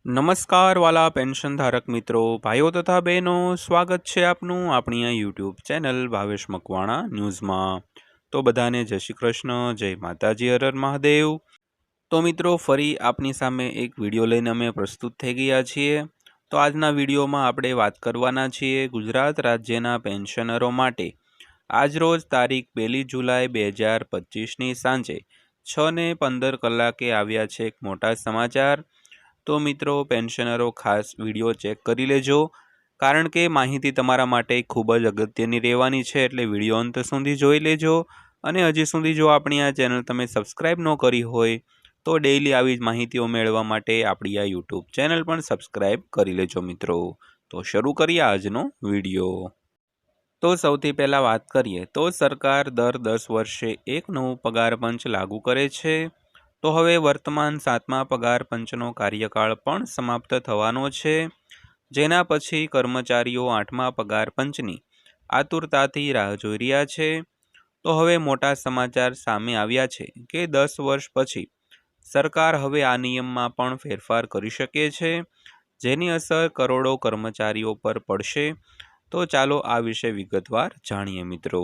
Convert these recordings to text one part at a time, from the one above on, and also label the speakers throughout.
Speaker 1: નમસ્કાર વાલા પેન્શન ધારક મિત્રો, ભાઈઓ તથા બહેનો, સ્વાગત છે આપનું આપણી આ યુટ્યુબ ચેનલ ભાવેશ મકવાણા ન્યૂઝમાં। તો બધાને જય શ્રી કૃષ્ણ, જય માતાજી, હર હર મહાદેવ। તો મિત્રો ફરી આપની સામે એક વિડીયો લઈને અમે પ્રસ્તુત થઈ ગયા છીએ। તો આજના વિડીયોમાં આપણે વાત કરવાના છીએ ગુજરાત રાજ્યના પેન્શનરો માટે આજરોજ તારીખ 1 જુલાઈ 2025ની સાંજે 6:15 કલાકે આવ્યા છે એક મોટા સમાચાર। તો મિત્રો પેન્શનરો ખાસ વિડીયો ચેક કરી લેજો, કારણ કે માહિતી તમારા માટે ખૂબ જ અગત્યની રહેવાની છે, એટલે વિડીયો અંત સુધી જોઈ લેજો। અને હજી સુધી જો આપણી આ ચેનલ તમે સબસ્ક્રાઈબ ન કરી હોય તો ડેઈલી આવી જ માહિતીઓ મેળવવા માટે આપણી આ યુટ્યુબ ચેનલ પણ સબસ્ક્રાઈબ કરી લેજો મિત્રો। તો શરૂ કરીએ આજનો વિડીયો। તો સૌથી પહેલાં વાત કરીએ તો સરકાર દર 10 વર્ષે એક નવું પગાર પંચ લાગુ કરે છે। તો હવે વર્તમાન 7મા પગાર પંચનો કાર્યકાળ પણ સમાપ્ત થવાનો છે, જેના પછી કર્મચારીઓ 8મા પગાર પંચની આતુરતાથી રાહ જોઈ રહ્યા છે। તો હવે મોટા સમાચાર સામે આવ્યા છે કે 10 વર્ષ પછી સરકાર હવે આ નિયમમાં પણ ફેરફાર કરી શકે છે, જેની અસર કરોડો કર્મચારીઓ પર પડશે। તો ચાલો આ વિશે વિગતવાર જાણીએ મિત્રો।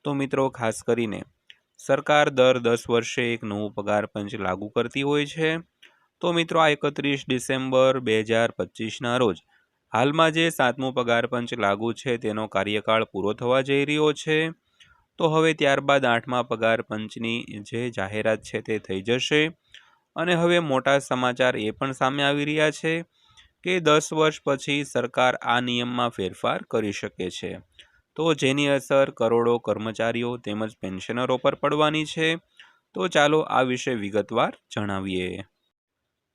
Speaker 1: તો મિત્રો ખાસ કરીને સરકાર દર 10 વર્ષે એક નવું પગાર પંચ લાગુ કરતી હોય છે। તો મિત્રો આ 31 ડિસેમ્બર 2025ના રોજ હાલમાં જે 7મું પગાર પંચ લાગુ છે તેનો કાર્યકાળ પૂરો થવા જઈ રહ્યો છે। તો હવે ત્યારબાદ 8મા પગાર પંચની જે જાહેરાત છે તે થઈ જશે। અને હવે મોટા સમાચાર એ પણ સામે આવી રહ્યા છે કે 10 વર્ષ પછી સરકાર આ નિયમમાં ફેરફાર કરી શકે છે, તો જેની અસર કરોડો કર્મચારીઓ તેમજ પેન્શનરો પર પડવાની છે। તો ચાલો આ વિશે વિગતવાર જણાવીએ।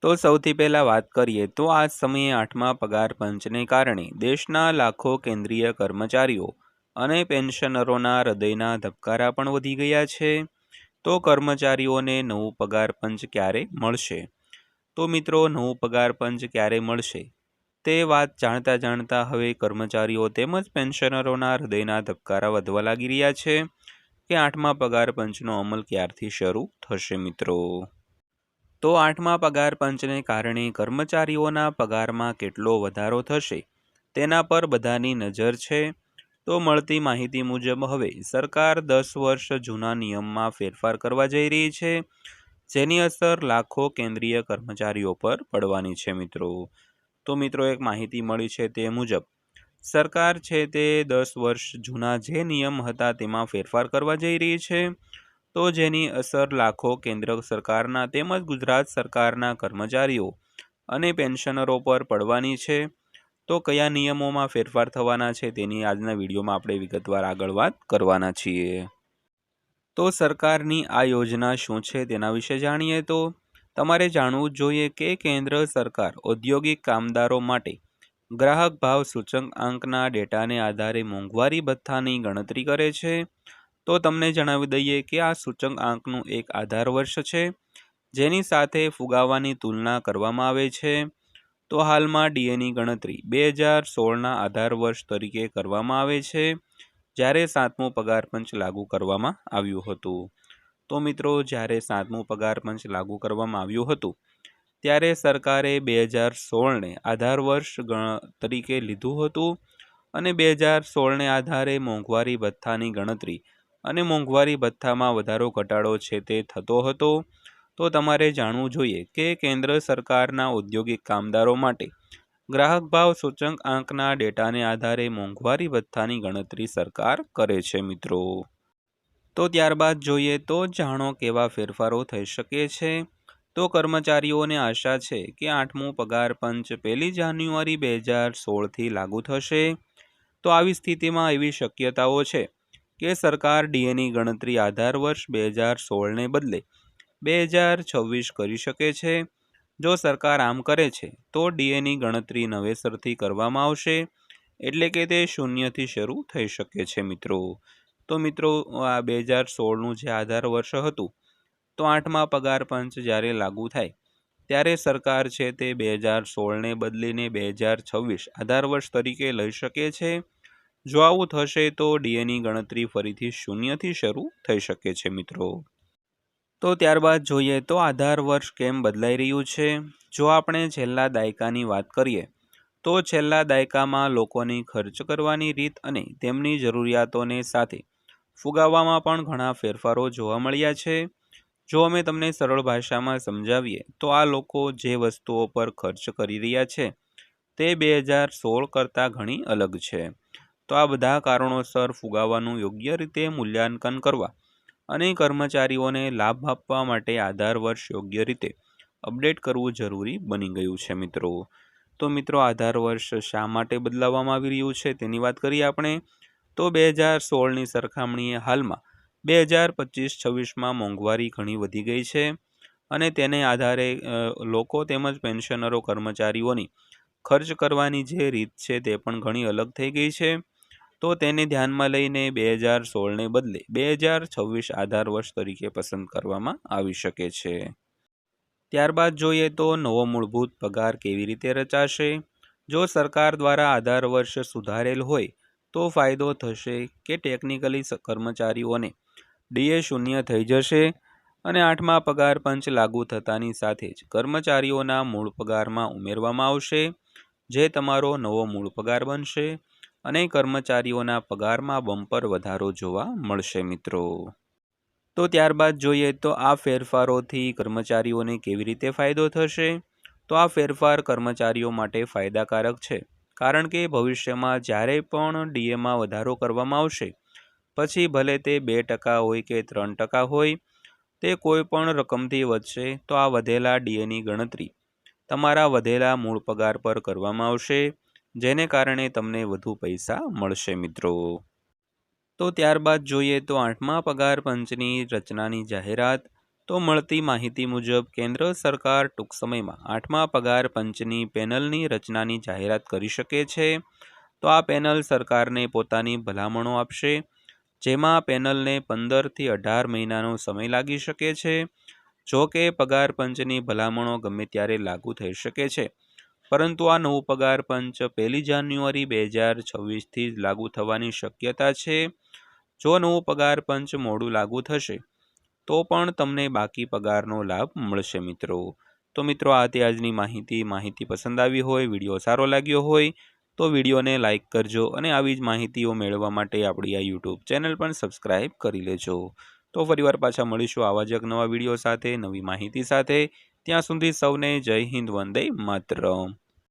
Speaker 1: તો સૌથી પહેલાં વાત કરીએ તો આ સમયે 8મા પગાર પંચને કારણે દેશના લાખો કેન્દ્રીય કર્મચારીઓ અને પેન્શનરોના હૃદયના ધબકારા પણ વધી ગયા છે। તો કર્મચારીઓને નવું પગાર પંચ ક્યારે મળશે? તો મિત્રો નવું પગાર પંચ ક્યારે મળશે તે વાત જાણતા હવે કર્મચારીઓ તેમજ પેન્શનરોના હૃદયના ધબકારા વધવા લાગી રહ્યા છે કે 8મા પગાર પંચનો અમલ ક્યારથી શરૂ થશે મિત્રો। તો 8મા પગાર પંચને કારણે કર્મચારીઓના પગારમાં કેટલો વધારો થશે તેના પર બધાની નજર છે। તો મળતી માહિતી મુજબ હવે સરકાર 10 વર્ષ જૂના નિયમમાં ફેરફાર કરવા જઈ રહી છે, જેની અસર લાખો કેન્દ્રીય કર્મચારીઓ પર પડવાની છે મિત્રો। તો મિત્રો એક માહિતી મળી છે તે મુજબ સરકાર છે તે 10 વર્ષ જૂના જે નિયમ હતા તેમાં ફેરફાર કરવા જઈ રહી છે, તો જેની અસર લાખો કેન્દ્ર સરકારના તેમજ ગુજરાત સરકારના કર્મચારીઓ અને પેન્શનરો પર પડવાની છે। તો કયા નિયમોમાં ફેરફાર થવાના છે તેની આજના વિડીયોમાં આપણે વિગતવાર આગળ વાત કરવાના છીએ। તો સરકારની આ યોજના શું છે તેના વિશે જાણીએ તો તમારે જાણવું જોઈએ કે કેન્દ્ર સરકાર ઔદ્યોગિક કામદારો માટે ગ્રાહક ભાવ સૂચકાંકના ડેટાને આધારે મોંઘવારી ભથ્થાની ગણતરી કરે છે। તો તમને જણાવી દઈએ કે આ સૂચકાંકનું એક આધાર વર્ષ છે, જેની સાથે ફુગાવાની તુલના કરવામાં આવે છે। તો હાલમાં ડીએની ગણતરી 2016ના આધાર વર્ષ તરીકે કરવામાં આવે છે, જ્યારે 7મું પગાર પંચ લાગુ કરવામાં આવ્યું હતું। તો મિત્રો જ્યારે 7મું પગાર પંચ લાગુ કરવામાં આવ્યું હતું ત્યારે સરકારે 2016ને આધાર વર્ષ તરીકે લીધું હતું અને 2016ને આધારે મોંઘવારી ભથ્થાની ગણતરી અને મોંઘવારી ભથ્થામાં વધારો ઘટાડો છે તે થતો હતો। તો તમારે જાણવું જોઈએ કે કેન્દ્ર સરકારના ઔદ્યોગિક કામદારો માટે ગ્રાહક ભાવ સૂચકાંકના ડેટાને આધારે મોંઘવારી ભથ્થાની ગણતરી સરકાર કરે છે મિત્રો। તો ત્યારબાદ જોઈએ તો જાણો કેવા ફેરફારો થઈ શકે છે। તો કર્મચારીઓને આશા છે કે 8મું પગાર પંચ 1 જાન્યુઆરી 2016થી લાગુ થશે। તો આવી સ્થિતિમાં એવી શક્યતાઓ છે કે સરકાર ડીએની ગણતરી આધાર વર્ષ 2016ને બદલે 2026 કરી શકે છે। જો સરકાર આમ કરે છે તો ડીએની ગણતરી નવેસરથી કરવામાં આવશે, એટલે કે તે શૂન્યથી શરૂ થઈ શકે છે મિત્રો। તો મિત્રો આ 2016નું જે આધાર વર્ષ હતું, તો 8મા પગાર પંચ જ્યારે લાગુ થાય ત્યારે સરકાર છે તે 2016ને બદલીને 2026 આધાર વર્ષ તરીકે લઈ શકે છે। જો આવું થશે તો ડીએની ગણતરી ફરીથી શૂન્યથી શરૂ થઈ શકે છે મિત્રો। તો ત્યારબાદ જોઈએ તો આધાર વર્ષ કેમ બદલાઈ રહ્યું છે. જો આપણે છેલ્લા દાયકાની વાત કરીએ તો છેલ્લા દાયકામાં લોકોની ખર્ચ કરવાની રીત અને તેમની જરૂરિયાતોને સાથે ફુગાવામાં પણ ઘણા ફેરફારો જોવા મળ્યા છે. જો અમે તમને સરળ ભાષામાં સમજાવીએ તો આ લોકો જે વસ્તુઓ પર ખર્ચ કરી રહ્યા છે તે 2016 કરતાં ઘણી અલગ છે. તો આ બધા કારણોસર ફુગાવાનું યોગ્ય રીતે મૂલ્યાંકન કરવા અને કર્મચારીઓને લાભ આપવા માટે આધાર વર્ષ યોગ્ય રીતે અપડેટ કરવું જરૂરી બની ગયું છે મિત્રો. તો મિત્રો આધાર વર્ષ શા માટે બદલાવવામાં આવી રહ્યું છે તેની વાત કરીએ આપણે તો 2016ની સરખામણીએ હાલમાં 2025-26માં મોંઘવારી ઘણી વધી ગઈ છે અને તેને આધારે લોકો તેમજ પેન્શનરો કર્મચારીઓની ખર્ચ કરવાની જે રીત છે તે પણ ઘણી અલગ થઈ ગઈ છે. તો તેને ધ્યાનમાં લઈને 2016ને બદલે 2026 આધાર વર્ષ તરીકે પસંદ કરવામાં આવી શકે છે. ત્યારબાદ જોઈએ તો નવો મૂળભૂત પગાર કેવી રીતે રચાશે. જો સરકાર દ્વારા આધાર વર્ષ સુધારેલ હોય તો ફાયદો થશે કે ટેકનિકલી કર્મચારીઓને ડીએ શૂન્ય થઈ જશે અને 8મા પગાર પંચ લાગુ થતાની સાથે જ કર્મચારીઓના મૂળ પગારમાં ઉમેરવામાં આવશે, જે તમારો નવો મૂળ પગાર બનશે અને કર્મચારીઓના પગારમાં બમ્પર વધારો જોવા મળશે મિત્રો. તો ત્યારબાદ જોઈએ તો આ ફેરફારોથી કર્મચારીઓને કેવી રીતે ફાયદો થશે. તો આ ફેરફાર કર્મચારીઓ માટે ફાયદાકારક છે, કારણ કે ભવિષ્યમાં જ્યારે પણ ડીએમાં વધારો કરવામાં આવશે પછી ભલે તે 2% હોય કે 3% હોય, તે કોઈ પણ રકમથી વધશે તો આ વધેલા ડીએની ગણતરી તમારા વધેલા મૂળ પગાર પર કરવામાં આવશે, જેને કારણે તમને વધુ પૈસા મળશે મિત્રો. તો ત્યારબાદ જોઈએ તો 8મા પગાર પંચની રચનાની જાહેરાત. તો મળતી માહિતી મુજબ કેન્દ્ર સરકાર ટૂંક સમયમાં 8મા પગાર પંચની પેનલની રચનાની જાહેરાત કરી શકે છે. તો આ પેનલ સરકારને પોતાની ભલામણો આપશે, જેમાં પેનલને 15થી 18 મહિનાનો સમય લાગી શકે છે. જો કે પગાર પંચની ભલામણો ગમે ત્યારે લાગુ થઈ શકે છે, પરંતુ આ નવું પગાર પંચ 1 જાન્યુઆરી 2026થી જ લાગુ થવાની શક્યતા છે. જો નવું પગાર પંચ મોડું લાગુ થશે તો પણ તમને બાકી પગારનો લાભ મળશે મિત્રો. તો મિત્રો આ તે આજની માહિતી પસંદ આવી હોય, વિડીયો સારો લાગ્યો હોય તો વિડીયોને લાઇક કરજો અને આવી જ માહિતીઓ મેળવવા માટે આપણી આ યુટ્યુબ ચેનલ પણ સબસ્ક્રાઈબ કરી લેજો. તો ફરીવાર પાછા મળીશું આવા જ એક નવા વિડીયો સાથે, નવી માહિતી સાથે. ત્યાં સુધી સૌને જય હિન્દ, વંદે માતરમ.